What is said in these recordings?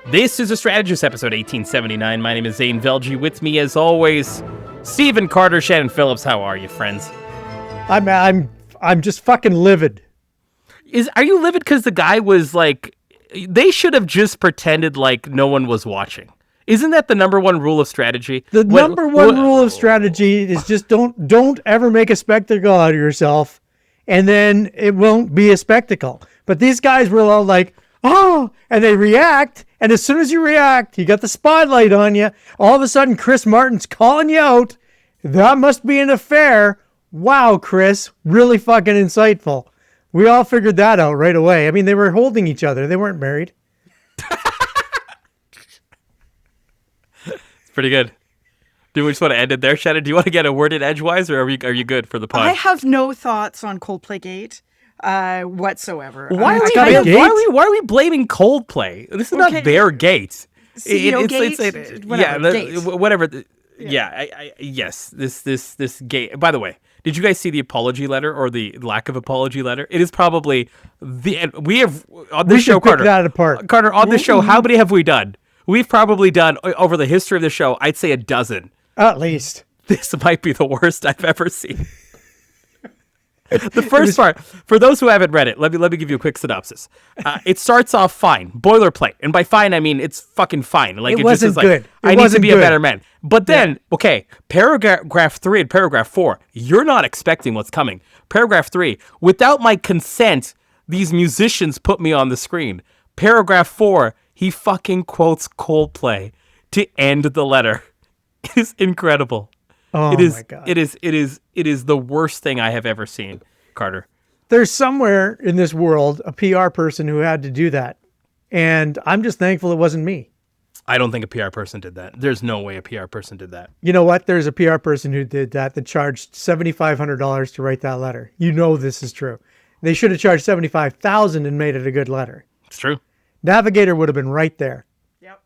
This is A Strategist, episode 1879. My name is Zain Velji. With me, as always, Stephen, Carter, Shannon Phillips. How are you, friends? I'm just fucking livid. Are you livid because the guy was like, they should have just pretended like no one was watching? Isn't that the number one rule of strategy? The number one rule of strategy is just don't ever make a spectacle out of yourself, and then it won't be a spectacle. But these guys were all like, oh, and they react, and as soon as you react, you got the spotlight on you. All of a sudden, Chris Martin's calling you out. That must be an affair. Wow, Chris, really fucking insightful. We all figured that out right away. I mean, they were holding each other. They weren't married. It's pretty good. Do we just want to end it there, Shannon? Do you want to get a word in edgewise, or are you good for the pod? I have no thoughts on Coldplay Gate whatsoever. Why are we blaming Coldplay? This is not their gate. CEO Gate? Whatever. Yes. This gate. By the way, did you guys see the apology letter or the lack of apology letter? It is probably we have on this show, Carter. Pick that apart. Carter, on this show, how many have we done? We've probably done over the history of the show, I'd say a dozen. At least. This might be the worst I've ever seen. The first part, for those who haven't read it, let me give you a quick synopsis. It starts off fine, boilerplate, and by fine I mean it's fucking fine. Like it wasn't just is good. Like, I need to be a better man. But then, paragraph 3 and paragraph 4, you're not expecting what's coming. Paragraph 3, without my consent, these musicians put me on the screen. Paragraph 4, he fucking quotes Coldplay to end the letter. It is incredible. Oh my God. It is the worst thing I have ever seen, Carter. There's somewhere in this world a PR person who had to do that. And I'm just thankful it wasn't me. I don't think a PR person did that. There's no way a PR person did that. You know what? There's a PR person who did that charged $7,500 to write that letter. You know this is true. They should have charged $75,000 and made it a good letter. It's true. Navigator would have been right there. Yep.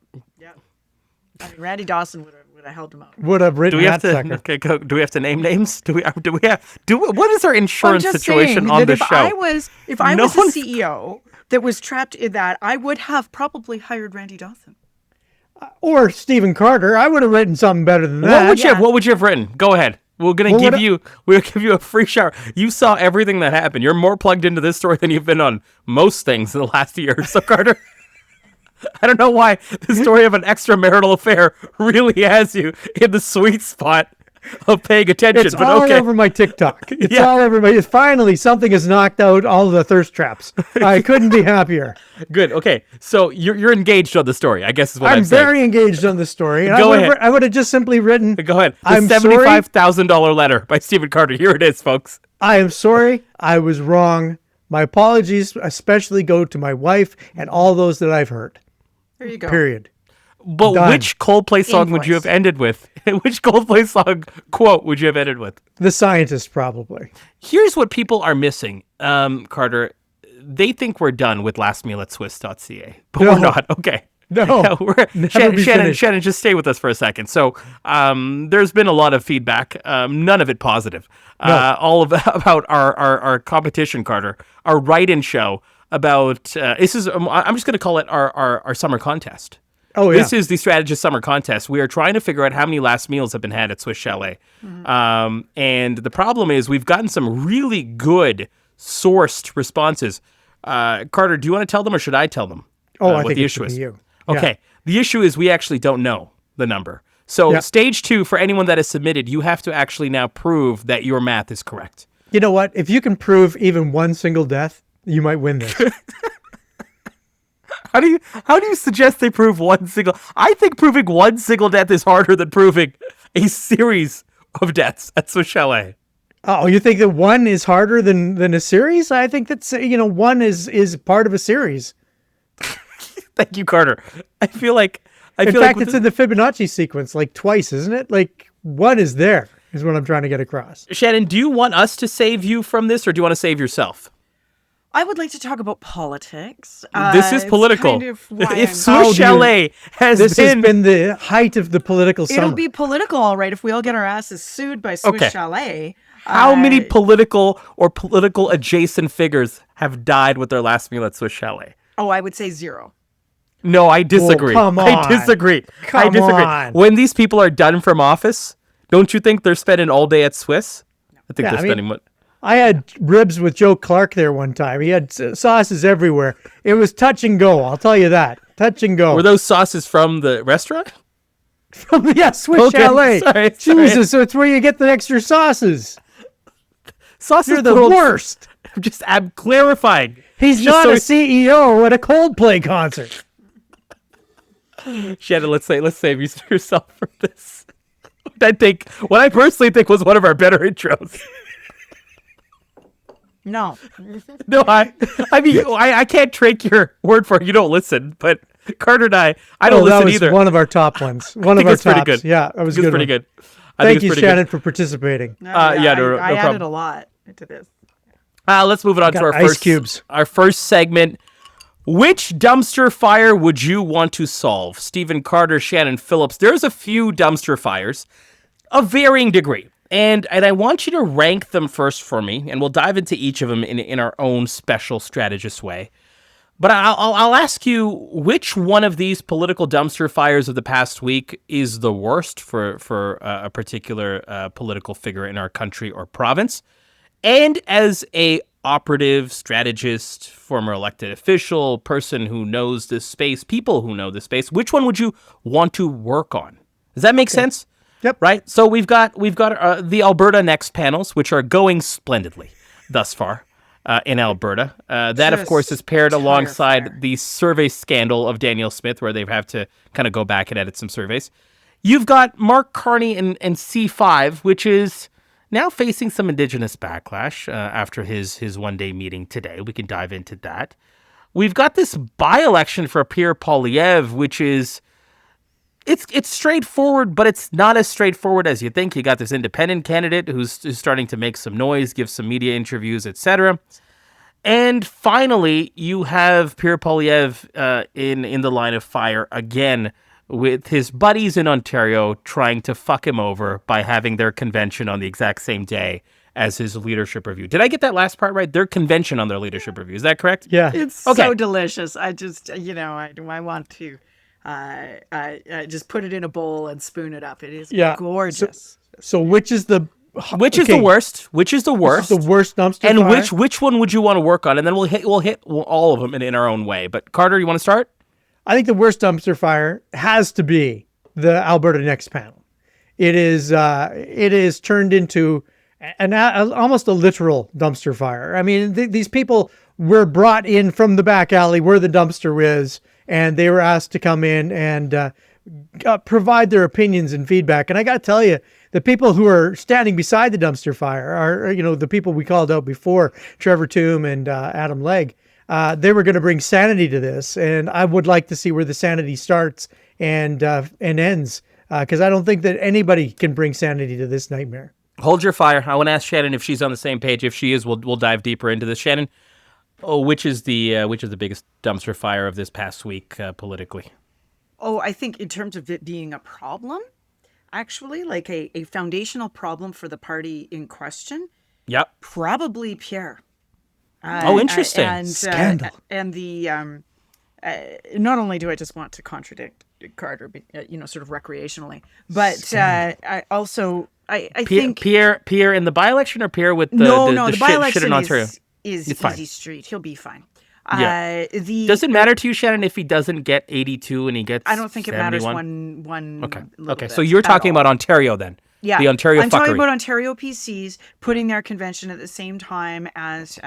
I mean, Randy Dawson would have held him up. Would have written that sucker. Okay, do we have to name names? What is our insurance situation on this show? If I was a CEO that was trapped in that, I would have probably hired Randy Dawson. Or Stephen Carter. I would have written something better than that. What would you have written? Go ahead. We'll give you a free shower. You saw everything that happened. You're more plugged into this story than you've been on most things in the last year. So, Carter, I don't know why the story of an extramarital affair really has you in the sweet spot of paying attention. It's all over my TikTok. It's all over my. Finally, something has knocked out all of the thirst traps. I couldn't be happier. Good. Okay. So you're engaged on the story, I guess is what I'm saying. I'm very engaged on the story. Go ahead. I would have just simply written. Go ahead. The $75,000 letter by Stephen Carter. Here it is, folks. I am sorry. I was wrong. My apologies especially go to my wife and all those that I've hurt. There you go. Period. But Done. Which Coldplay song would you have ended with? Which Coldplay song quote would you have ended with? The Scientist, probably. Here's what people are missing, Carter. They think we're done with lastmeal@swiss.ca, but we're not. Okay. No. Shannon, just stay with us for a second. So there's been a lot of feedback, none of it positive. No. About our competition, Carter, our write-in show about this is. I'm just going to call it our summer contest. Oh, yeah. This is the Strategist Summer Contest. We are trying to figure out how many last meals have been had at Swiss Chalet. Mm-hmm. And the problem is we've gotten some really good sourced responses. Carter, do you want to tell them or should I tell them? I think the issue is you. Okay. Yeah. The issue is we actually don't know the number. So stage 2, for anyone that has submitted, you have to actually now prove that your math is correct. You know what? If you can prove even one single death, you might win this. How do you suggest they prove one single? I think proving one single death is harder than proving a series of deaths at Swiss Chalet. Oh, you think that one is harder than a series? I think that's one is part of a series. Thank you, Carter. I feel like it's in the Fibonacci sequence like twice, isn't it? Like one is there is what I'm trying to get across. Shannon, do you want us to save you from this, or do you want to save yourself? I would like to talk about politics. This is political. If Swiss Chalet has been the height of the political summer. It'll be political, all right, if we all get our asses sued by Swiss Chalet. How many political or political adjacent figures have died with their last meal at Swiss Chalet? Oh, I would say 0. No, I disagree. come I on. disagree. I Come disagree. on. When these people are done from office, don't you think they're spending all day at Swiss? I think Yeah, they're I mean, spending what? I had ribs with Joe Clark there one time. He had sauces everywhere. It was touch and go. I'll tell you that. Touch and go. Were those sauces from the restaurant? Yeah, Swiss Okay, Chalet. sorry. Jesus, so it's where you get the extra sauces. Sauces You're the pulled- worst. I'm clarifying. He's Just not so- a CEO at a Coldplay concert. Shannon, let's save yourself for this. What I personally think was one of our better intros. No. No, I mean, I can't take your word for it. You don't listen, but Carter and I don't That listen was either. one of our top ones. One of think our it's pretty tops. good. Yeah, that was a It's good pretty one. good. I think Thank it's you, pretty Shannon, for participating. no I added problem. a lot into this. Let's move it on to Got our ice first cubes. Our first segment. Which dumpster fire would you want to solve? Stephen Carter, Shannon Phillips. There's a few dumpster fires of varying degree. And I want you to rank them first for me, and we'll dive into each of them in our own special strategist way. But I'll ask you, which one of these political dumpster fires of the past week is the worst for a particular political figure in our country or province? And as a operative, strategist, former elected official, person who knows this space, people who know this space, which one would you want to work on? Does that make sense? Yep. Right. So we've got the Alberta Next panels, which are going splendidly thus far in Alberta. That, of Just course, is paired alongside fire. the survey scandal of Daniel Smith, where they have to kind of go back and edit some surveys. You've got Mark Carney and C5, which is now facing some Indigenous backlash after his one-day meeting today. We can dive into that. We've got this by-election for Pierre Poilievre, which is it's straightforward, but it's not as straightforward as you think. You got this independent candidate who's starting to make some noise, give some media interviews, etc. And finally, you have Pierre Poilievre in the line of fire again, with his buddies in Ontario trying to fuck him over by having their convention on the exact same day as his leadership review. Did I get that last part right? Their convention on their leadership review. Is that correct? Yeah. It's Okay. so delicious. I just, I want to just put it in a bowl and spoon it up. It is gorgeous. So which is the Which is the worst? Which is the worst? the worst dumpster and fire? which one would you want to work on? And then we'll hit all of them in our own way. But Carter, you want to start? I think the worst dumpster fire has to be the Alberta Next panel. It is turned into almost a literal dumpster fire. I mean, these people were brought in from the back alley where the dumpster is, and they were asked to come in and provide their opinions and feedback. And I got to tell you, the people who are standing beside the dumpster fire are, the people we called out before, Trevor Toome and Adam Legg. They were going to bring sanity to this, and I would like to see where the sanity starts and ends, because I don't think that anybody can bring sanity to this nightmare. Hold your fire. I want to ask Shannon if she's on the same page. If she is, we'll dive deeper into this. Shannon, which is the biggest dumpster fire of this past week politically? Oh, I think in terms of it being a problem, actually, like a foundational problem for the party in question, Yep. probably Pierre. Interesting. Scandal. And the not only do I just want to contradict Carter, sort of recreationally, but I also think Pierre in the by-election, or Pierre with the the shit by-election in Ontario? is It's fine. easy street. He'll be fine. Yeah. Does it matter to you, Shannon, if he doesn't get 82 and he gets I don't think it matters 71? one Okay. little Okay. bit So you're at talking all. about Ontario then? Yeah, The Ontario I'm fuckery. talking about Ontario PCs putting their convention at the same time as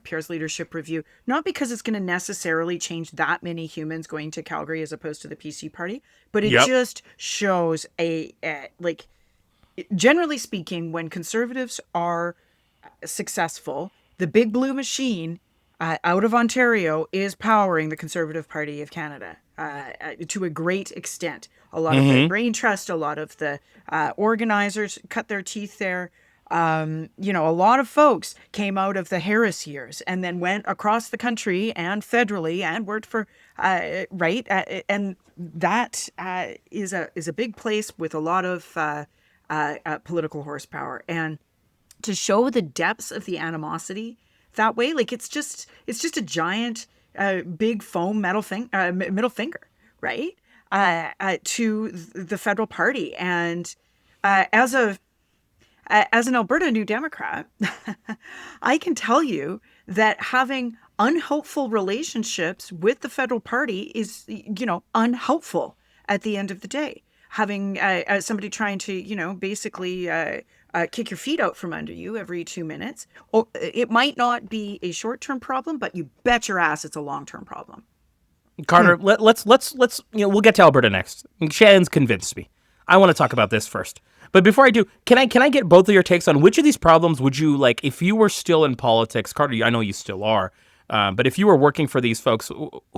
Pierre's leadership review. Not because it's going to necessarily change that many humans going to Calgary as opposed to the PC party, but it Yep. just shows generally speaking, when conservatives are successful, the big blue machine out of Ontario is powering the Conservative Party of Canada to a great extent. A lot of the brain trust, a lot of the organizers cut their teeth there. A lot of folks came out of the Harris years and then went across the country and federally and worked for and that is a big place with a lot of political horsepower. And to show the depths of the animosity that way, like it's just a giant big foam middle finger, right, to the federal party. And as an Alberta New Democrat, I can tell you that having unhelpful relationships with the federal party is, unhelpful at the end of the day. Having somebody trying to, basically kick your feet out from under you every 2 minutes, it might not be a short-term problem, but you bet your ass it's a long-term problem. Carter, let's we'll get to Alberta next. Shannon's convinced me. I want to talk about this first. But before I do, can I get both of your takes on which of these problems would you like if you were still in politics? Carter, I know you still are. But if you were working for these folks,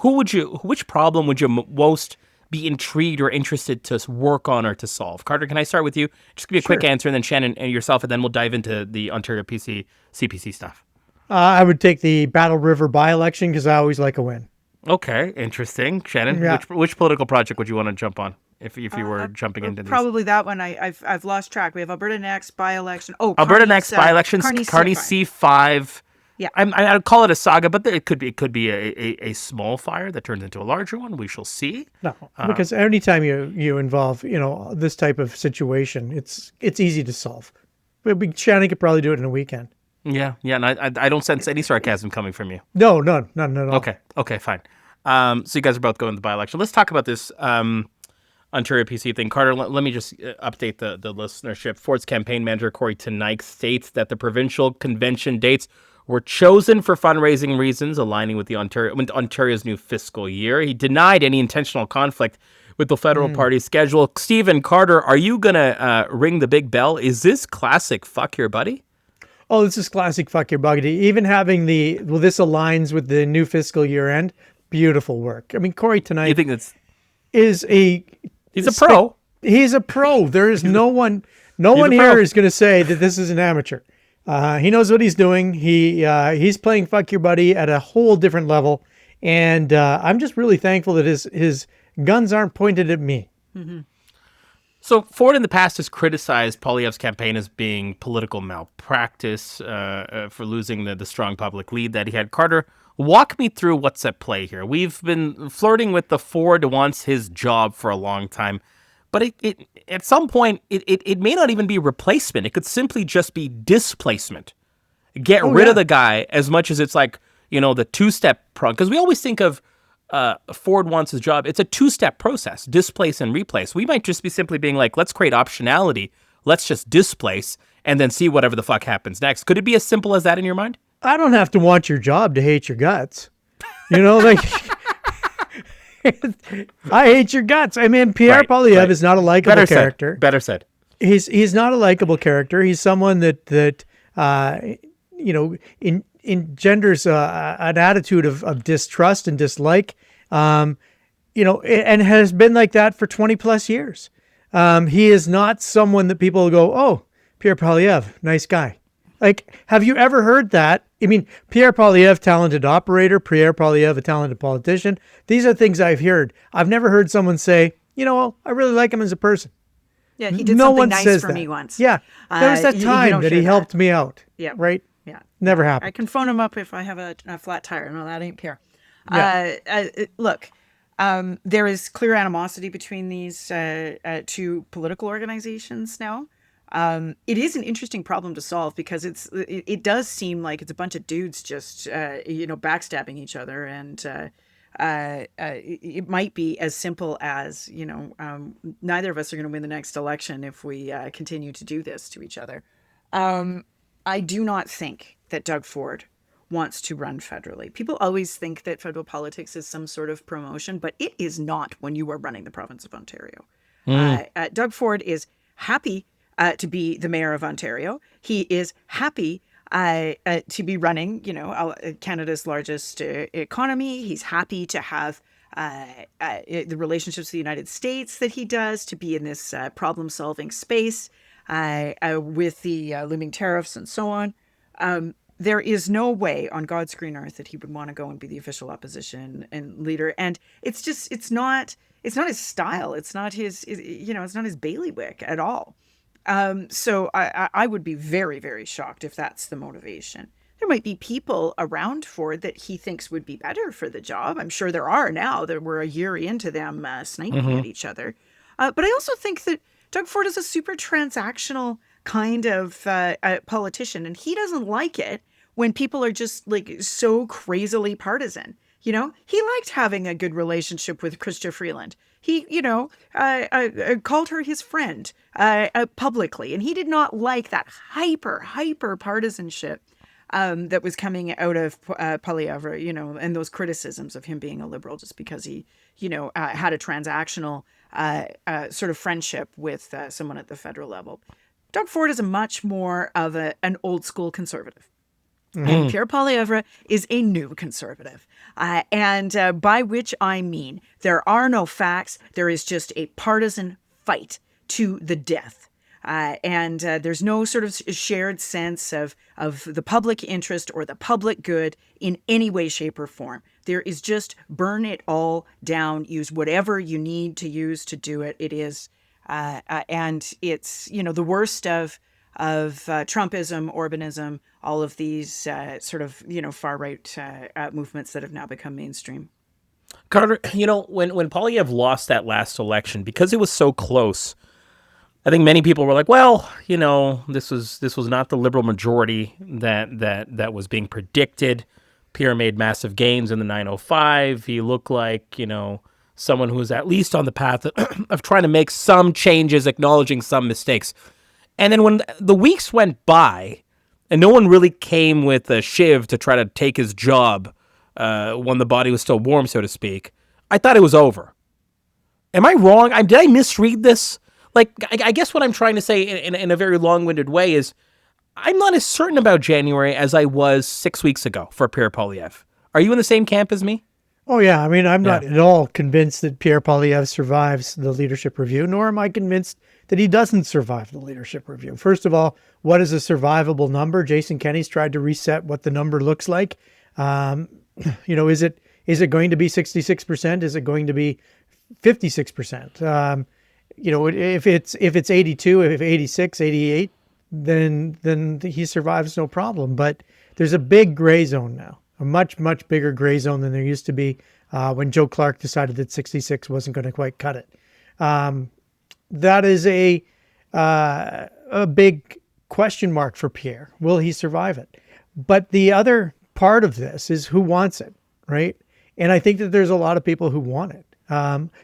which problem would you most be intrigued or interested to work on or to solve? Carter, can I start with you? Just give me a quick answer, and then Shannon and yourself, and then we'll dive into the Ontario CPC stuff. I would take the Battle River by-election because I always like a win. Okay, interesting. Shannon, which political project would you want to jump on if you were jumping into these? Probably that one. I've lost track. We have Alberta Next by-election. Alberta Next by-elections, Carney C5. Yeah, I'd call it a saga, but it could be a small fire that turns into a larger one. We shall see. No, because anytime you involve this type of situation, it's easy to solve. But Shannon could probably do it in a weekend. Yeah, and I don't sense any sarcasm coming from you. No, none at all. Okay, fine. So you guys are both going to the by-election. Let's talk about this Ontario PC thing. Carter, let me just update the listenership. Ford's campaign manager, Corey Tenike, states that the provincial convention dates were chosen for fundraising reasons, aligning with Ontario's new fiscal year. He denied any intentional conflict with the federal party's schedule. Stephen, Carter, are you going to ring the big bell? Is this classic fuck your buddy? Oh, this is classic fuck your buddy. Even having this aligns with the new fiscal year end. Beautiful work. I mean, Corey Tenike You think that's... He's a pro. He's a pro. There is no one here is going to say that this is an amateur. He knows what he's doing. He's playing fuck your buddy at a whole different level, and I'm just really thankful that his guns aren't pointed at me. Mm-hmm. So Ford in the past has criticized Poilievre's campaign as being political malpractice for losing the strong public lead that he had. Carter, walk me through what's at play here. We've been flirting with the Ford wants his job for a long time. But it at some point, it may not even be replacement. It could simply just be displacement. Get rid of the guy as much as it's like, the two-step because we always think of Ford wants his job. It's a two-step process, displace and replace. We might just be simply being like, let's create optionality. Let's just displace and then see whatever the fuck happens next. Could it be as simple as that in your mind? I don't have to want your job to hate your guts. I hate your guts. I mean, Pierre Poilievre is not a likable character. Better said. He's not a likable character. He's someone that engenders an attitude of distrust and dislike, and has been like that for 20 plus years. He is not someone that people go, oh, Pierre Poilievre, nice guy. Like, have you ever heard that? I mean, Pierre Poilievre, talented operator, Pierre Poilievre, a talented politician. These are things I've heard. I've never heard someone say, I really like him as a person. Yeah, he did something nice for me once. Yeah, there was that time that he helped me out. Yeah. Right? Yeah. Never happened. I can phone him up if I have a flat tire. No, that ain't Pierre. Yeah. Look, there is clear animosity between these two political organizations now. It is an interesting problem to solve because it does seem like it's a bunch of dudes just backstabbing each other, and it might be as simple as neither of us are going to win the next election if we continue to do this to each other. I do not think that Doug Ford wants to run federally. People always think that federal politics is some sort of promotion, but it is not when you are running the province of Ontario. Doug Ford is happy to be the mayor of Ontario. He is happy to be running, Canada's largest economy. He's happy to have the relationships with the United States that he does, to be in this problem-solving space with the looming tariffs and so on. There is no way on God's green earth that he would want to go and be the official opposition and leader. And it's not his style. It's not his bailiwick at all. So I would be very, very shocked if that's the motivation. there might be people around Ford that he thinks would be better for the job. I'm sure there are now that we're a year into them sniping at each other. But I also think that Doug Ford is a super transactional kind of politician, and he doesn't like it when people are just like so crazily partisan. You know, he liked having a good relationship with Chrystia Freeland. He, called her his friend publicly, and he did not like that hyper partisanship that was coming out of Poilievre, and those criticisms of him being a liberal just because he, had a transactional sort of friendship with someone at the federal level. Doug Ford is a much more of an old school conservative. And Pierre Poilievre is a new conservative. And by which I mean there are no facts. There is just a partisan fight to the death. And there's no sort of shared sense of the public interest or the public good in any way, shape, or form. There is just burn it all down. Use whatever you need to use to do it. It is, and it's the worst of Trumpism, Orbanism, all of these sort of far right movements that have now become mainstream. Carter, when Poilievre lost that last election, because it was so close, I think many people were like, well, this was not the liberal majority that was being predicted. Pierre made massive gains in the 905. He looked like, someone who was at least on the path of trying to make some changes, acknowledging some mistakes. And then when the weeks went by and no one really came with a shiv to try to take his job when the body was still warm, so to speak, I thought it was over. Am I wrong? Did I misread this? Like, I guess what I'm trying to say in a very long-winded way is I'm not as certain about January as I was 6 weeks ago for Pierre Poilievre. Are you in the same camp as me? Oh, yeah. I mean, I'm not at all convinced that Pierre Poilievre survives the leadership review, nor am I convinced that he doesn't survive the leadership review. First of all, what is a survivable number? Jason Kenney's tried to reset what the number looks like. Is it going to be 66%? Is it going to be 56%? If it's 82, if 86, 88, then he survives no problem. But there's a big gray zone now, a much, much bigger gray zone than there used to be when Joe Clark decided that 66 wasn't going to quite cut it. That is a big question mark for Pierre. Will he survive it? But the other part of this is who wants it, right? And I think that there's a lot of people who want it.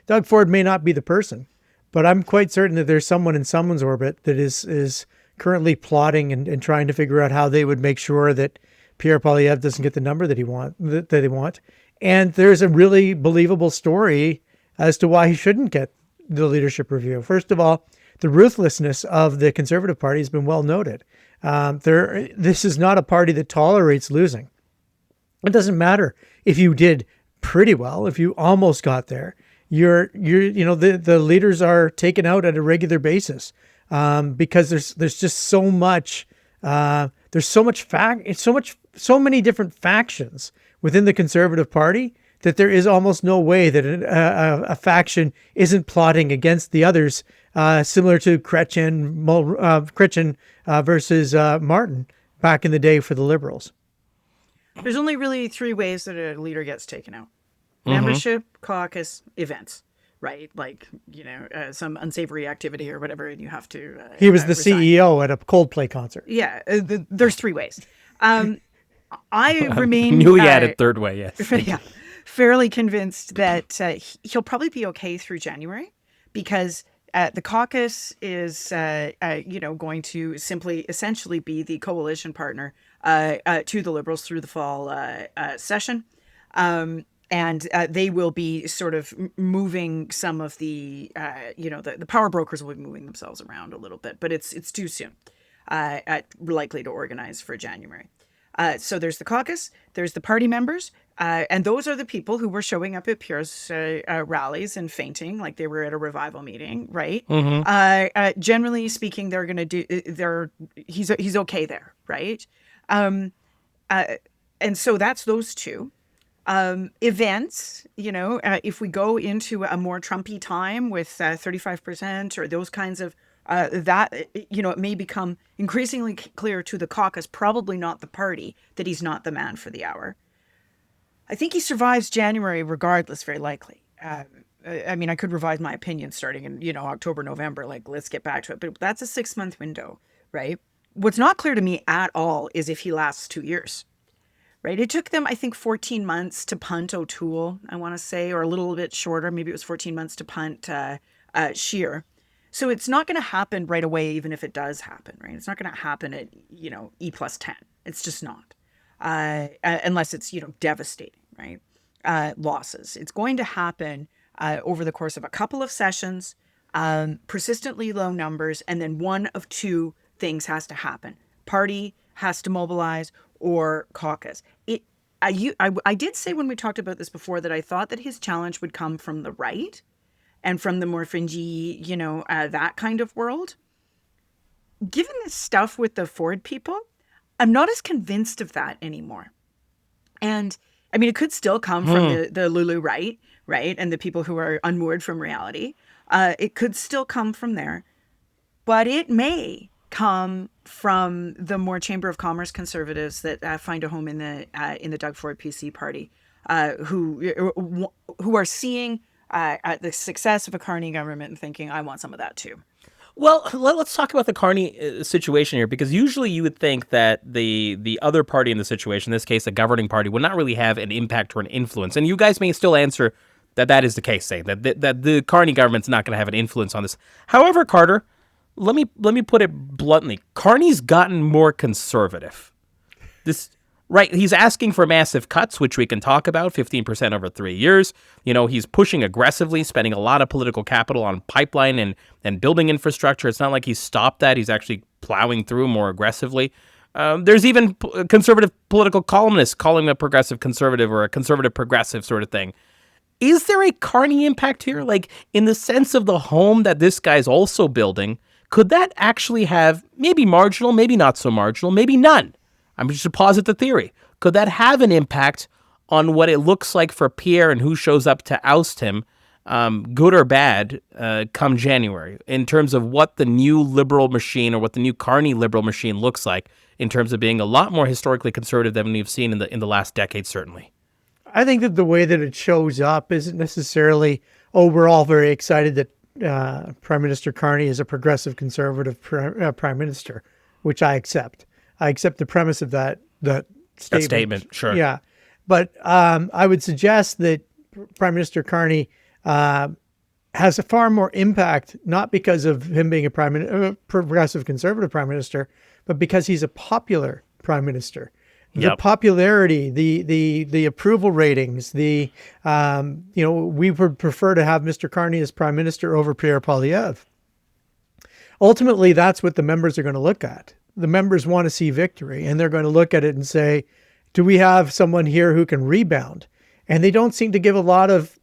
Doug Ford may not be the person, but I'm quite certain that there's someone in someone's orbit that is currently plotting and trying to figure out how they would make sure that Pierre Poilievre doesn't get the number that they want. And there's a really believable story as to why he shouldn't get the leadership review. First of all, the ruthlessness of the Conservative Party has been well noted. This is not a party that tolerates losing. It doesn't matter if you did pretty well, if you almost got there. The leaders are taken out at a regular basis because there's just so much. There's so many different factions within the Conservative Party that there is almost no way that a faction isn't plotting against the others, similar to Chrétien versus Martin back in the day for the Liberals. There's only really three ways that a leader gets taken out. Membership, caucus, events, right? Like, some unsavory activity or whatever, and you have to He was the resign. CEO at a Coldplay concert. Yeah, there's three ways. I remain... Knew he had a third way, yes. Yeah, fairly convinced that he'll probably be okay through January because the caucus is, going to essentially be the coalition partner to the Liberals through the fall session. And they will be sort of moving some of the power brokers will be moving themselves around a little bit, but it's too soon, likely to organize for January. So there's the caucus, there's the party members, and those are the people who were showing up at Pierre's rallies and fainting like they were at a revival meeting, right? Generally speaking, they're going to do. He's okay there, right? And so that's those two. Events, if we go into a more Trumpy time with 35% or those kinds of that, it may become increasingly clear to the caucus, probably not the party, that he's not the man for the hour. I think he survives January regardless, very likely. I mean, I could revise my opinion starting in, October, November, like, let's get back to it. But that's a 6-month window, right? What's not clear to me at all is if he lasts 2 years, right? It took them, I think, 14 months to punt O'Toole, I want to say, or a little bit shorter. Maybe it was 14 months to punt Scheer. So it's not going to happen right away, even if it does happen, right? It's not going to happen at, E+10. It's just not. Unless it's, devastating, right? Losses. It's going to happen over the course of a couple of sessions, persistently low numbers, and then one of two things has to happen. Party has to mobilize or caucus. I did say when we talked about this before that I thought that his challenge would come from the right and from the more fringy, that kind of world. Given this stuff with the Ford people, I'm not as convinced of that anymore. And I mean, it could still come from the Lulu right, and the people who are unmoored from reality. It could still come from there, but it may come from the more Chamber of Commerce conservatives that find a home in the Doug Ford PC party, who are seeing the success of a Carney government and thinking, I want some of that too. Well, let's talk about the Carney situation here, because usually you would think that the other party in the situation, in this case, the governing party, would not really have an impact or an influence. And you guys may still answer that is the case, saying that the Carney government's not going to have an influence on this. However, Carter, let me put it bluntly. Carney's gotten more conservative. Right, he's asking for massive cuts, which we can talk about, 15% over 3 years. He's pushing aggressively, spending a lot of political capital on pipeline and building infrastructure. It's not like he's stopped that. He's actually plowing through more aggressively. There's even conservative political columnists calling him a progressive conservative or a conservative progressive sort of thing. Is there a Carney impact here? Like, in the sense of the home that this guy's also building, could that actually have maybe marginal, maybe not so marginal, maybe none? I'm just to posit the theory. Could that have an impact on what it looks like for Pierre and who shows up to oust him, good or bad, come January, in terms of what the new liberal machine or what the new Carney liberal machine looks like in terms of being a lot more historically conservative than we've seen in the last decade, certainly? I think that the way that it shows up isn't necessarily, we're all very excited that Prime Minister Carney is a progressive conservative prime minister, which I accept. I accept the premise of that statement. Sure. Yeah. But I would suggest that Prime Minister Carney has a far more impact, not because of him being a progressive conservative prime minister, but because he's a popular prime minister. The popularity, the approval ratings, we would prefer to have Mr. Carney as prime minister over Pierre Poilievre. Ultimately, that's what the members are going to look at. The members want to see victory, and they're going to look at it and say, do we have someone here who can rebound? And they don't seem to give a lot of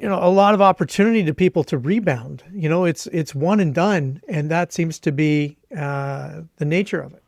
opportunity to people to rebound. It's one and done, and that seems to be the nature of it.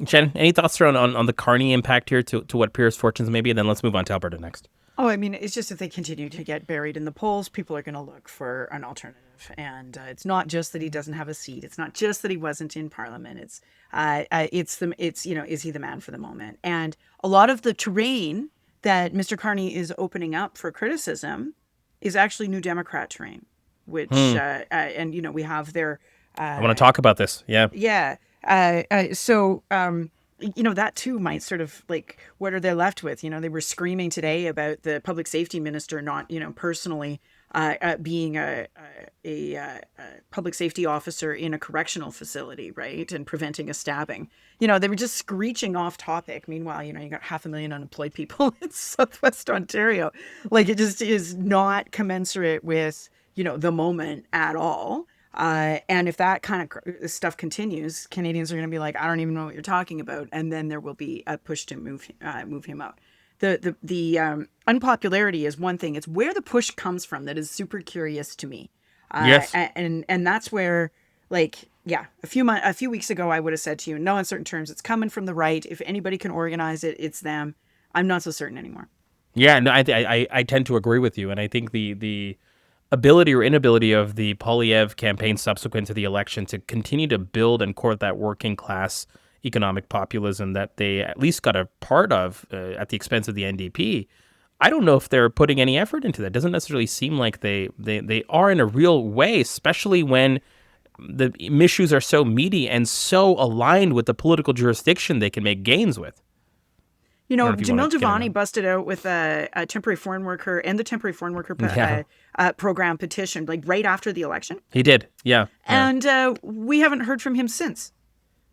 Shannon, any thoughts on the Carney impact here to what Pierre's fortunes may be? And then let's move on to Alberta Next. Oh, I mean, it's just if they continue to get buried in the polls, people are going to look for an alternative. And it's not just that he doesn't have a seat. It's not just that he wasn't in Parliament. Is he the man for the moment? And a lot of the terrain that Mr. Carney is opening up for criticism is actually New Democrat terrain, which and we have their. I want to talk about this. Yeah. Yeah. That too might sort of like, what are they left with? They were screaming today about the public safety minister not, personally being a public safety officer in a correctional facility, right? And preventing a stabbing. They were just screeching off topic. Meanwhile, you got 500,000 unemployed people in Southwest Ontario. Like, it just is not commensurate with, the moment at all. And if that kind of stuff continues, Canadians are going to be like, I don't even know what you're talking about. And then there will be a push to move him out. The unpopularity is one thing. It's where the push comes from that is super curious to me. Yes. And that's where, like, yeah, a few weeks ago, I would have said to you, in no uncertain terms, it's coming from the right. If anybody can organize it, it's them. I'm not so certain anymore. Yeah, no, I tend to agree with you. And I think the ability or inability of the Poilievre campaign subsequent to the election to continue to build and court that working class economic populism that they at least got a part of at the expense of the NDP. I don't know if they're putting any effort into that. It doesn't necessarily seem like they are in a real way, especially when the issues are so meaty and so aligned with the political jurisdiction they can make gains with. You know, Or if you Jamil wanna get Javani him busted out with a temporary foreign worker and the temporary foreign worker program petition, like right after the election. He did, yeah. And we haven't heard from him since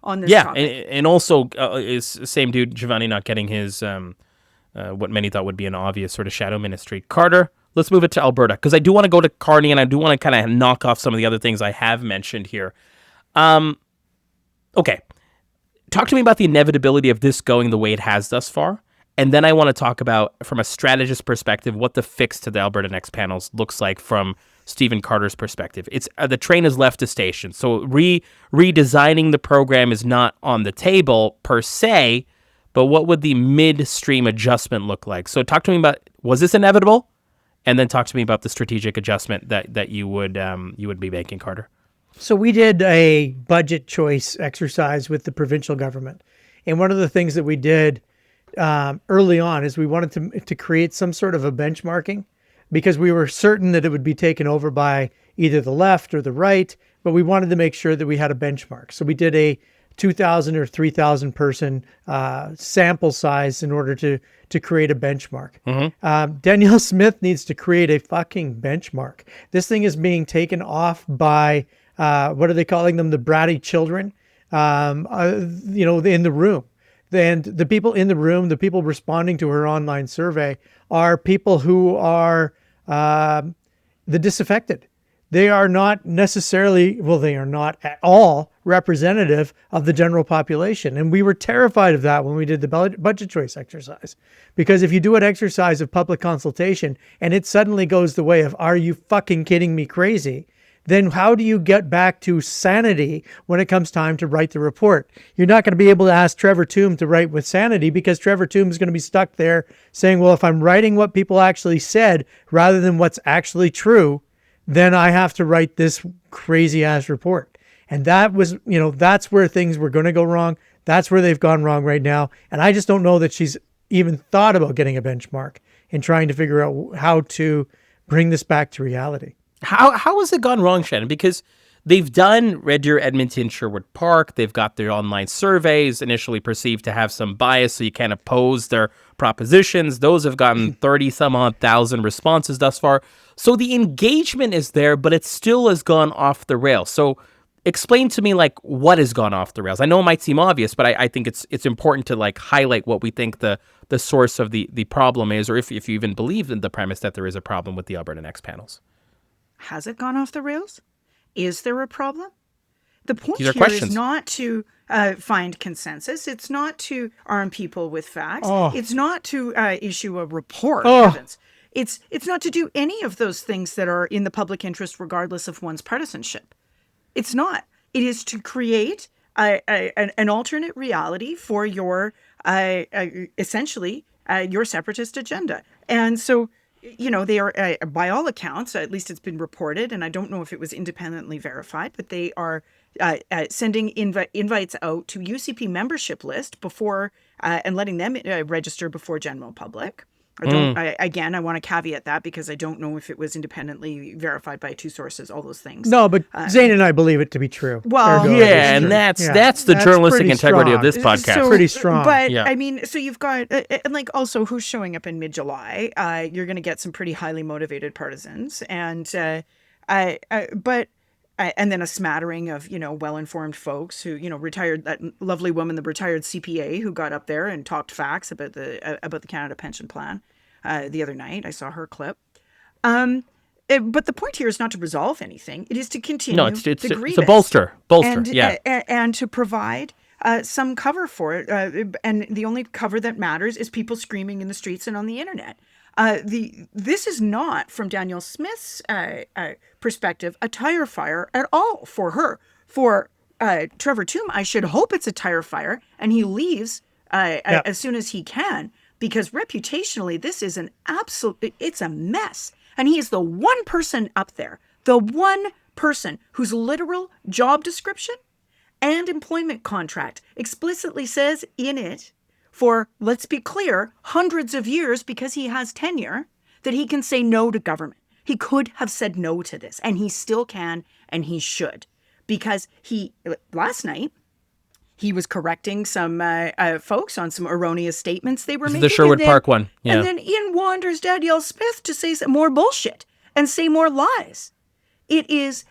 on this Yeah, topic. and also is same dude, Giovanni, not getting his what many thought would be an obvious sort of shadow ministry. Carter, let's move it to Alberta, because I do want to go to Carney, and I do want to kind of knock off some of the other things I have mentioned here. Okay. Talk to me about the inevitability of this going the way it has thus far. And then I want to talk about, from a strategist perspective, what the fix to the Alberta Next panels looks like from Stephen Carter's perspective. It's the train has left the station. So redesigning the program is not on the table per se, but what would the midstream adjustment look like? So talk to me about, was this inevitable? And then talk to me about the strategic adjustment that you would be making, Carter. So we did a budget choice exercise with the provincial government. And one of the things that we did early on is we wanted to create some sort of a benchmarking, because we were certain that it would be taken over by either the left or the right, but we wanted to make sure that we had a benchmark. So we did a 2,000 or 3,000 person sample size in order to create a benchmark. Danielle Smith needs to create a fucking benchmark. This thing is being taken off by what are they calling them? The bratty children, in the room. And the people in the room, the people responding to her online survey, are people who are the disaffected. They are not necessarily, they are not at all representative of the general population. And we were terrified of that when we did the budget choice exercise. Because if you do an exercise of public consultation and it suddenly goes the way of, are you fucking kidding me crazy? Then how do you get back to sanity when it comes time to write the report? You're not going to be able to ask Trevor Tombe to write with sanity, because Trevor Tombe is going to be stuck there saying, well, if I'm writing what people actually said rather than what's actually true, then I have to write this crazy ass report. And that was, that's where things were going to go wrong. That's where they've gone wrong right now. And I just don't know that she's even thought about getting a benchmark and trying to figure out how to bring this back to reality. How has it gone wrong, Shannon? Because they've done Red Deer, Edmonton, Sherwood Park. They've got their online surveys initially perceived to have some bias, so you can't oppose their propositions. Those have gotten 30-some-odd thousand responses thus far. So the engagement is there, but it still has gone off the rails. So explain to me, what has gone off the rails? I know it might seem obvious, but I think it's important to, highlight what we think the source of the problem is, or if you even believe in the premise that there is a problem with the Alberta Next panels. Has it gone off the rails? Is there a problem? The point These are here questions. is not to find consensus. It's not to arm people with facts. Oh. It's not to issue a report. Oh. Heavens. It's not to do any of those things that are in the public interest, regardless of one's partisanship. It's not. It is to create an alternate reality for your essentially your separatist agenda. And so, they are, by all accounts, at least it's been reported, and I don't know if it was independently verified, but they are sending invites out to UCP membership list before and letting them register before general public. I want to caveat that, because I don't know if it was independently verified by two sources, all those things. No, but Zain and I believe it to be true. Well, Ergo, Yeah, it is and true. that's the journalistic pretty integrity of strong. this podcast. Pretty strong. But Yeah. I mean, so you've got, and also who's showing up in mid-July? You're going to get some pretty highly motivated partisans, and and then a smattering of well-informed folks who retired, that lovely woman, the retired CPA who got up there and talked facts about the Canada Pension Plan the other night. I saw her clip. But the point here is not to resolve anything. It is to continue No, it's the a grievance bolster. and, Yeah. and to provide some cover for it. And the only cover that matters is people screaming in the streets and on the internet. This is not, from Danielle Smith's perspective, a tire fire at all for her. For Trevor Tombe, I should hope it's a tire fire, and he leaves as soon as he can, because reputationally, this is it's a mess. And he is the one person up there, the one person whose literal job description and employment contract explicitly says in it, for, let's be clear, hundreds of years, because he has tenure, that he can say no to government. He could have said no to this, and he still can, and he should. Because last night, he was correcting some folks on some erroneous statements they were making. The Sherwood Park one. Yeah. And then in wanders Danielle Smith to say some more bullshit and say more lies. It is,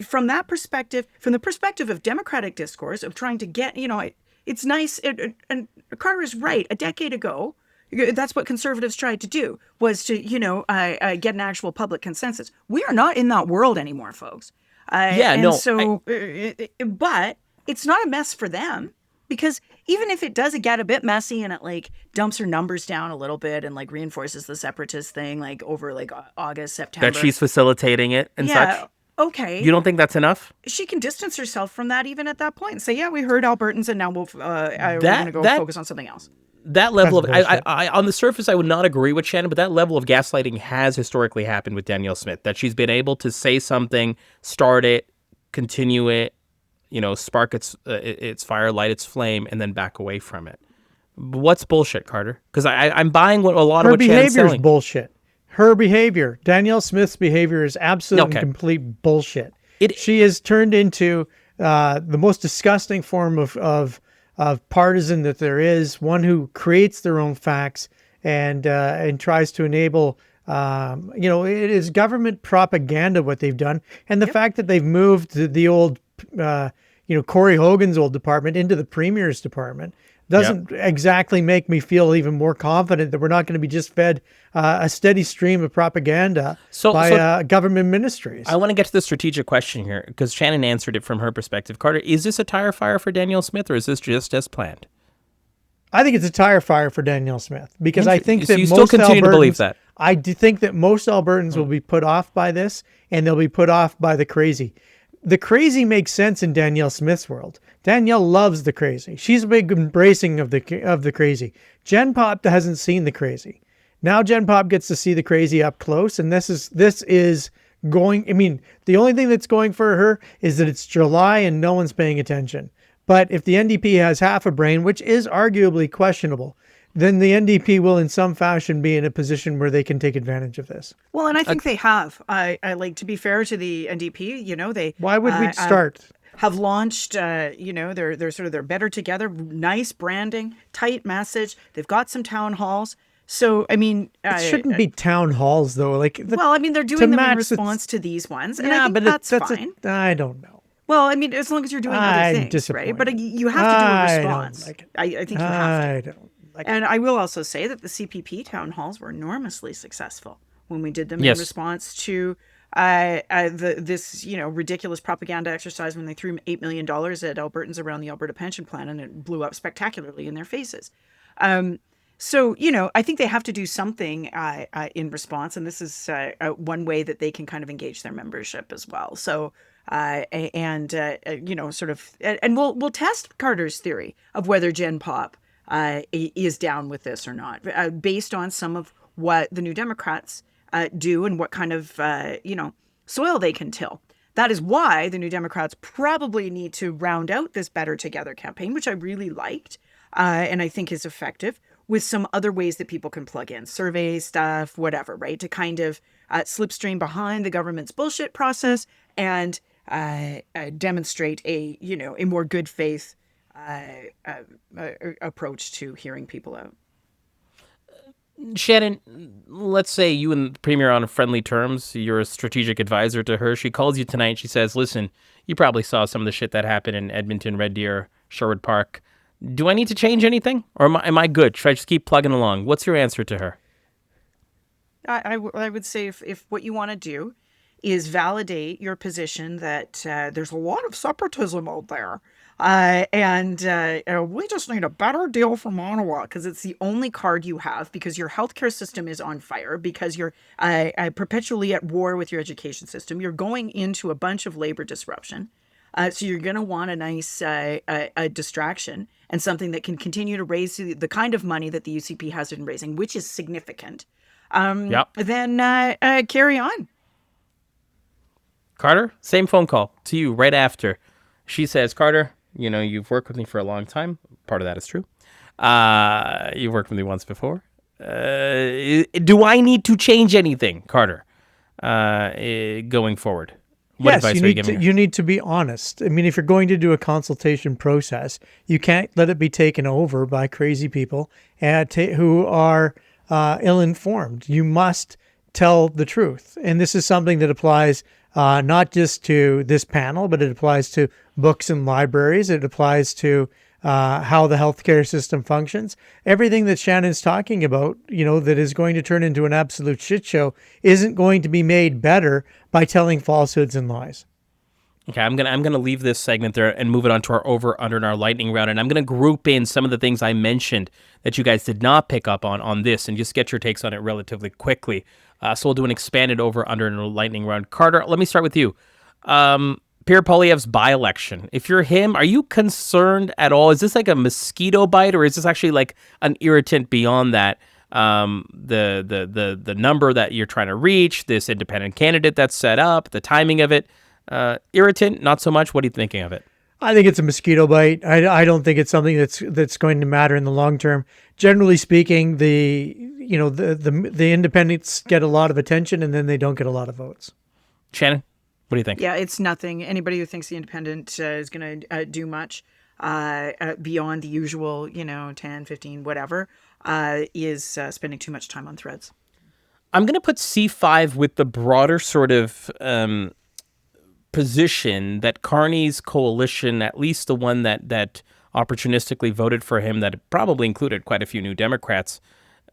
from that perspective, from the perspective of democratic discourse, of trying to get, it's nice. And Carter is right. A decade ago, that's what conservatives tried to do, was to, get an actual public consensus. We are not in that world anymore, folks. But it's not a mess for them, because even if it does get a bit messy and it like dumps her numbers down a little bit and like reinforces the separatist thing like over like August, September. That she's facilitating it and such. Okay. You don't think that's enough? She can distance herself from that even at that point and say, yeah, we heard Albertans and now we're going to go focus on something else. That level of, I on the surface, I would not agree with Shannon, but that level of gaslighting has historically happened with Danielle Smith, that she's been able to say something, start it, continue it, spark its fire, light its flame, and then back away from it. What's bullshit, Carter? Because I'm buying a lot of what Shannon's selling. Her behavior is bullshit. Her behavior, Danielle Smith's behavior, is absolute and complete bullshit. She is turned into the most disgusting form of partisan that there is, one who creates their own facts and tries to enable, it is government propaganda what they've done. And the fact that they've moved the old, Corey Hogan's old department into the Premier's department doesn't exactly make me feel even more confident that we're not going to be just fed a steady stream of propaganda by government ministries. I want to get to the strategic question here, because Shannon answered it from her perspective. Carter, is this a tire fire for Danielle Smith, or is this just as planned? I think it's a tire fire for Danielle Smith, because I think that you still continue to believe that. I do think that most Albertans will be put off by this, and they'll be put off by the crazy. The crazy makes sense in Danielle Smith's world. Danielle loves the crazy. She's a big embracing of the crazy. Gen Pop hasn't seen the crazy. Now Gen Pop gets to see the crazy up close, and this is going. I mean, the only thing that's going for her is that it's July and no one's paying attention. But if the NDP has half a brain, which is arguably questionable, then the NDP will in some fashion be in a position where they can take advantage of this. Well, and I think they have. I like, to be fair to the NDP, they... Why would we start? Have launched, they're sort of, they're better together, nice branding, tight message. They've got some town halls. So, I mean... It shouldn't be town halls, though. They're doing them in response to these ones. And I think that's fine. I don't know. Well, I mean, as long as you're doing other things, right? But you have to do a response. I think you have to. And I will also say that the CPP town halls were enormously successful when we did them in response to this ridiculous propaganda exercise when they threw $8 million at Albertans around the Alberta pension plan, and it blew up spectacularly in their faces. So, I think they have to do something in response, and this is one way that they can kind of engage their membership as well. So, and we'll test Carter's theory of whether Gen Pop is down with this or not, based on some of what the New Democrats do and what kind of, soil they can till. That is why the New Democrats probably need to round out this Better Together campaign, which I really liked and I think is effective, with some other ways that people can plug in, survey stuff, whatever, right? To kind of slipstream behind the government's bullshit process and demonstrate a more good faith approach to hearing people out. Shannon, let's say you and the Premier are on friendly terms. You're a strategic advisor to her. She calls you tonight. She says, listen, you probably saw some of the shit that happened in Edmonton, Red Deer, Sherwood Park. Do I need to change anything? Or am I good? Should I just keep plugging along? What's your answer to her? I would say if what you want to do is validate your position that there's a lot of separatism out there. And we just need a better deal from Ottawa because it's the only card you have, because your healthcare system is on fire, because you're perpetually at war with your education system. You're going into a bunch of labor disruption. So you're going to want a nice a distraction and something that can continue to raise the kind of money that the UCP has been raising, which is significant. Yep. then carry on. Carter, same phone call to you right after. She says, Carter, you've worked with me for a long time. Part of that is true. You've worked with me once before. Do I need to change anything, Carter, going forward? What Yes, advice are you giving her? you need to be honest. I mean, if you're going to do a consultation process, you can't let it be taken over by crazy people who are ill-informed. You must tell the truth. And this is something that applies not just to this panel, but it applies to books and libraries. It applies to how the healthcare system functions. Everything that Shannon's talking about, that is going to turn into an absolute shit show isn't going to be made better by telling falsehoods and lies. Okay, I'm gonna leave this segment there and move it on to our over under and our lightning round, and I'm gonna group in some of the things I mentioned that you guys did not pick up on this, and just get your takes on it relatively quickly. So we'll do an expanded over under and a lightning round. Carter, let me start with you. Pierre Poilievre's by-election. If you're him, are you concerned at all? Is this like a mosquito bite, or is this actually like an irritant beyond that? The number that you're trying to reach, this independent candidate that's set up, the timing of it. Irritant, not so much. What are you thinking of it? I think it's a mosquito bite. I don't think it's something that's going to matter in the long term. Generally speaking, the independents get a lot of attention and then they don't get a lot of votes. Shannon, what do you think? Yeah, it's nothing. Anybody who thinks the independent is going to do much beyond the usual, 10, 15, whatever, is spending too much time on Threads. I'm going to put C5 with the broader sort of position that Carney's coalition, at least the one that opportunistically voted for him, that probably included quite a few New Democrats,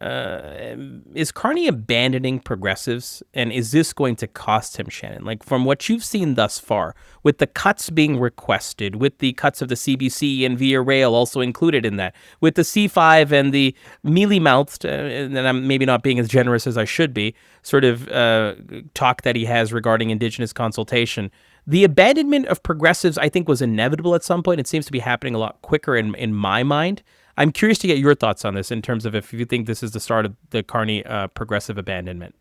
is Carney abandoning progressives? And is this going to cost him, Shannon? Like, from what you've seen thus far, with the cuts being requested, with the cuts of the CBC and Via Rail also included in that, with the C5 and the mealy-mouthed, and I'm maybe not being as generous as I should be, sort of talk that he has regarding Indigenous consultation, the abandonment of progressives, I think, was inevitable at some point. It seems to be happening a lot quicker in my mind. I'm curious to get your thoughts on this in terms of if you think this is the start of the Carney progressive abandonment.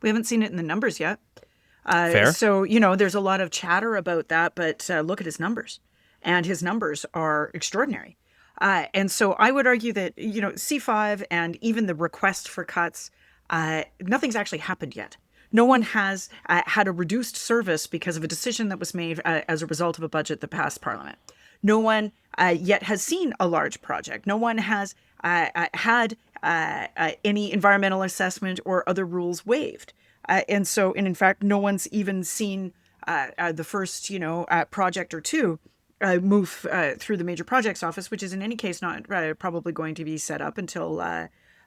We haven't seen it in the numbers yet. Fair. So, there's a lot of chatter about that, but look at his numbers. And his numbers are extraordinary. And so I would argue that, C5 and even the request for cuts, nothing's actually happened yet. No one has had a reduced service because of a decision that was made as a result of a budget that passed Parliament. No one yet has seen a large project. No one has had any environmental assessment or other rules waived. And in fact, no one's even seen the first, project or two move through the Major Projects Office, which is in any case not probably going to be set up until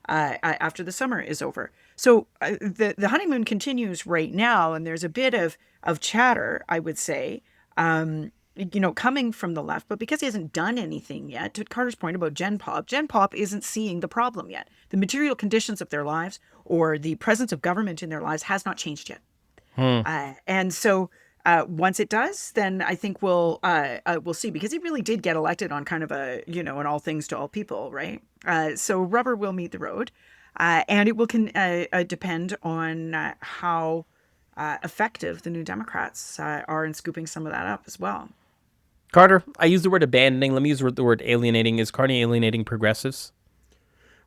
after the summer is over. So the honeymoon continues right now, and there's a bit of chatter, I would say, coming from the left, but because he hasn't done anything yet, to Carter's point about Gen Pop isn't seeing the problem yet. The material conditions of their lives or the presence of government in their lives has not changed yet. And so once it does, then I think we'll see, because he really did get elected on kind of a, an all things to all people, right? So rubber will meet the road, and it will depend on how effective the New Democrats are in scooping some of that up as well. Carter, I use the word abandoning. Let me use the word alienating. Is Carney alienating progressives?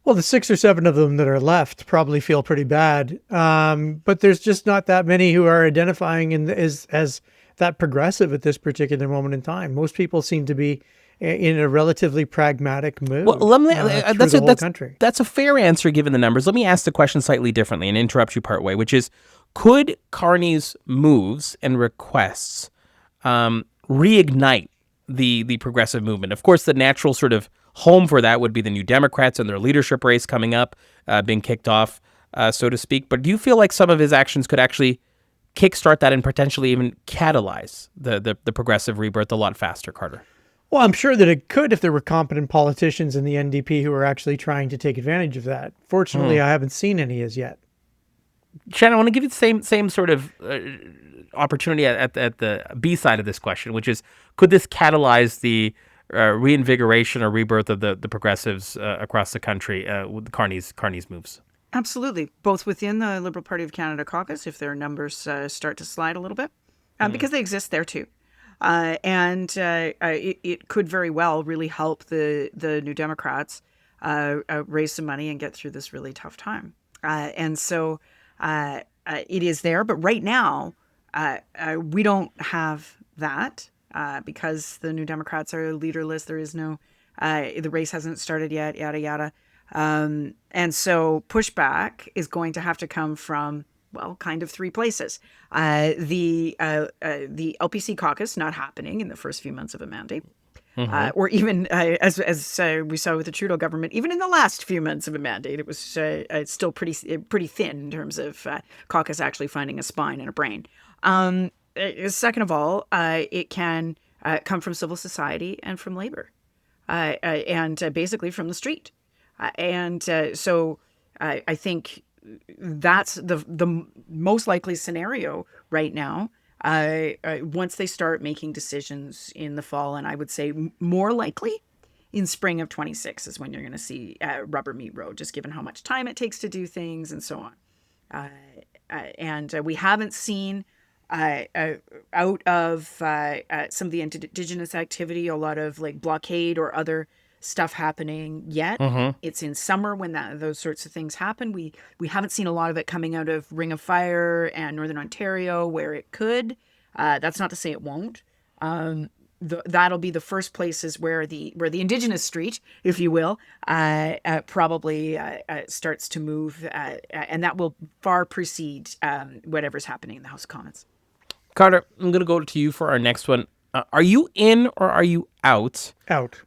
Well, the 6 or 7 of them that are left probably feel pretty bad. But there's just not that many who are identifying as that progressive at this particular moment in time. Most people seem to be in a relatively pragmatic mood. Well, through the whole country. That's a fair answer given the numbers. Let me ask the question slightly differently and interrupt you partway, which is, could Carney's moves and requests reignite the progressive movement? Of course, the natural sort of home for that would be the New Democrats and their leadership race coming up, being kicked off, so to speak. But do you feel like some of his actions could actually kickstart that and potentially even catalyze the progressive rebirth a lot faster, Carter? Well, I'm sure that it could if there were competent politicians in the NDP who are actually trying to take advantage of that. Fortunately, I haven't seen any as yet. Shannon, I want to give you the same sort of opportunity at the B side of this question, which is, could this catalyze the reinvigoration or rebirth of the progressives across the country with Carney's moves? Absolutely. Both within the Liberal Party of Canada caucus, if their numbers start to slide a little bit, because they exist there too. It could very well really help the New Democrats raise some money and get through this really tough time. It is there. But right now, we don't have that because the New Democrats are leaderless. There is no, the race hasn't started yet, yada, yada. And so pushback is going to have to come from, well, kind of three places. The LPC caucus not happening in the first few months of a mandate. Or even as we saw with the Trudeau government, even in the last few months of a mandate, it was still pretty thin in terms of caucus actually finding a spine and a brain. Second of all, it can come from civil society and from labor, and basically from the street. So I think that's the most likely scenario right now. Once they start making decisions in the fall, and I would say more likely in spring of 26 is when you're going to see rubber meet road, just given how much time it takes to do things and so on. We haven't seen out of some of the Indigenous activity, a lot of like blockade or other stuff happening yet. It's in summer when those sorts of things happen. We haven't seen a lot of it coming out of Ring of Fire and Northern Ontario where it could. That's not to say it won't. That'll be the first places where the Indigenous street, if you will, probably starts to move, and that will far precede whatever's happening in the House of Commons. Carter, I'm going to go to you for our next one. Are you in or are you out? Out.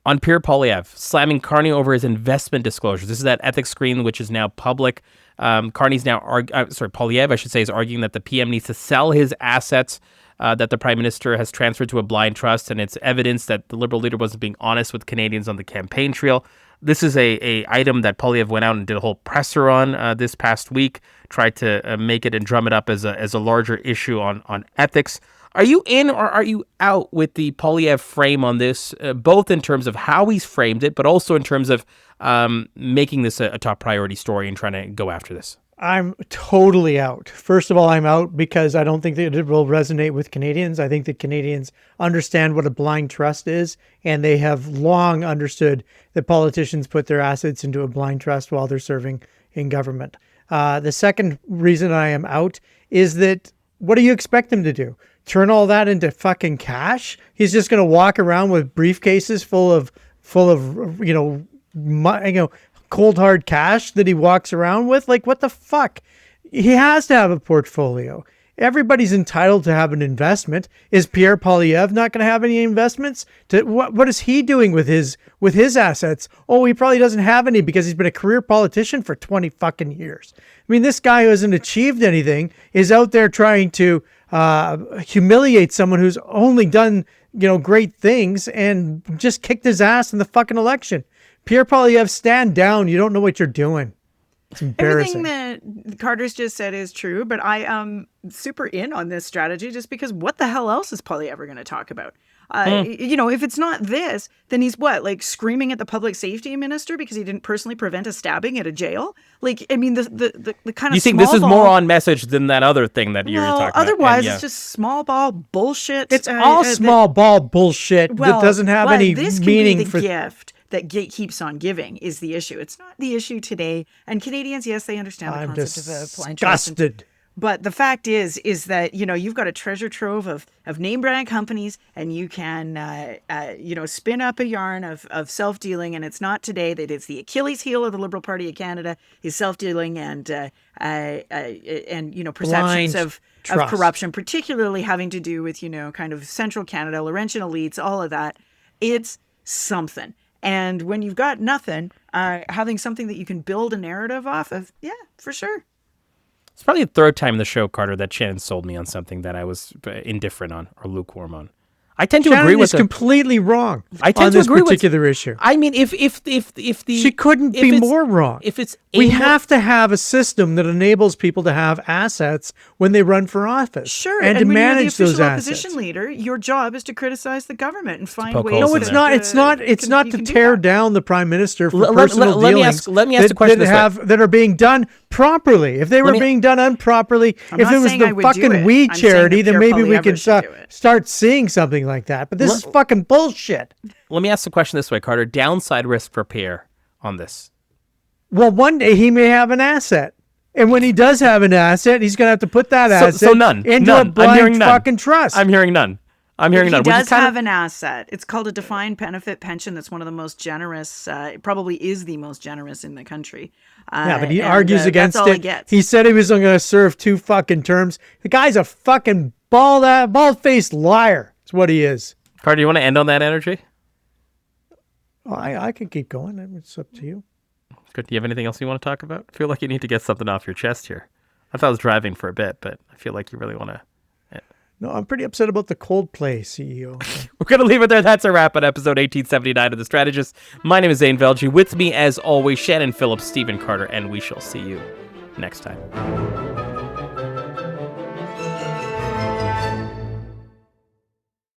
On Pierre Poilievre, slamming Carney over his investment disclosures. This is that ethics screen, which is now public. Carney's now, Poilievre, I should say, is arguing that the PM needs to sell his assets that the Prime Minister has transferred to a blind trust, and it's evidence that the Liberal leader wasn't being honest with Canadians on the campaign trail. This is a item that Poilievre went out and did a whole presser on this past week, tried to make it and drum it up as a larger issue on ethics. Are you in or are you out with the Poilievre frame on this, both in terms of how he's framed it, but also in terms of making this a top priority story and trying to go after this? I'm totally out. First of all, I'm out because I don't think that it will resonate with Canadians. I think that Canadians understand what a blind trust is, and they have long understood that politicians put their assets into a blind trust while they're serving in government. The second reason I am out is that what do you expect him to do? Turn all that into fucking cash? He's just going to walk around with briefcases full of cold hard cash that he walks around with? Like, what the fuck? He has to have a portfolio. Everybody's entitled to have an investment. Is Pierre Poilievre not going to have any investments? What is he doing with his assets? Oh, he probably doesn't have any because he's been a career politician for 20 fucking years. I mean, this guy who hasn't achieved anything is out there trying to humiliate someone who's only done, great things and just kicked his ass in the fucking election. Pierre Poilievre, stand down. You don't know what you're doing. It's embarrassing. Everything that Carter's just said is true, but I am super in on this strategy just because what the hell else is Poilievre going to talk about? If it's not this, then he's screaming at the public safety minister because he didn't personally prevent a stabbing at a jail? Like, I mean, the kind of You think this is more on message than that other thing that you're talking about? Otherwise, it's just small ball bullshit. It's all small ball bullshit that doesn't have any meaning for gift. That keeps on giving is the issue. It's not the issue today. And Canadians, yes, they understand the concept of a blind trust. Disgusted. But the fact is that, you've got a treasure trove of name brand companies and you can, spin up a yarn of self-dealing. And it's not today that it's the Achilles heel of the Liberal Party of Canada is self-dealing and perceptions of corruption, particularly having to do with, kind of central Canada, Laurentian elites, all of that. It's something. And when you've got nothing, having something that you can build a narrative off of, yeah, for sure. It's probably the third time in the show, Carter, that Shannon sold me on something that I was indifferent on or lukewarm on. I tend to Shannon agree with is completely wrong I tend on to this agree with- particular issue. I mean, if the She couldn't if be it's- more wrong. If it's We amo- have to have a system that enables people to have assets when they run for office. Sure, and to when manage you're the those official assets. opposition leader, your job is to criticize the government and find poke ways. holes No, in it's there. not. It's not. It's not you to can do tear that. down the prime minister for Let- personal let me dealings. ask the question this way. that are being done properly. If they were me- being done improperly, I'm if not it was saying I the would do fucking it. weed I'm saying charity, the then Pierre maybe we Poilievre can should do it. start seeing something like that. But this is fucking bullshit. Let me ask the question this way, Carter. Downside risk for Pierre on this. Well, one day he may have an asset. And when he does have an asset, he's going to have to put that asset So none. into None. a blind I'm hearing none. fucking trust. I'm hearing none. I'm hearing He none. Which is does kind have of, an asset. It's called a defined benefit pension. That's one of the most generous. It probably is the most generous in the country. Yeah, but he and, argues against that's all it. He gets. He said he was going to serve 2 fucking terms. The guy's a fucking bald-faced liar. That's what he is. Carter, do you want to end on that energy? Well, I can keep going. It's up to you. Good. Do you have anything else you want to talk about? I feel like you need to get something off your chest here. I thought I was driving for a bit, but I feel like you really want to. No, I'm pretty upset about the Coldplay CEO. We're going to leave it there. That's a wrap on episode 1879 of The Strategist. My name is Zain Velji. With me, as always, Shannon Phillips, Stephen Carter, and we shall see you next time.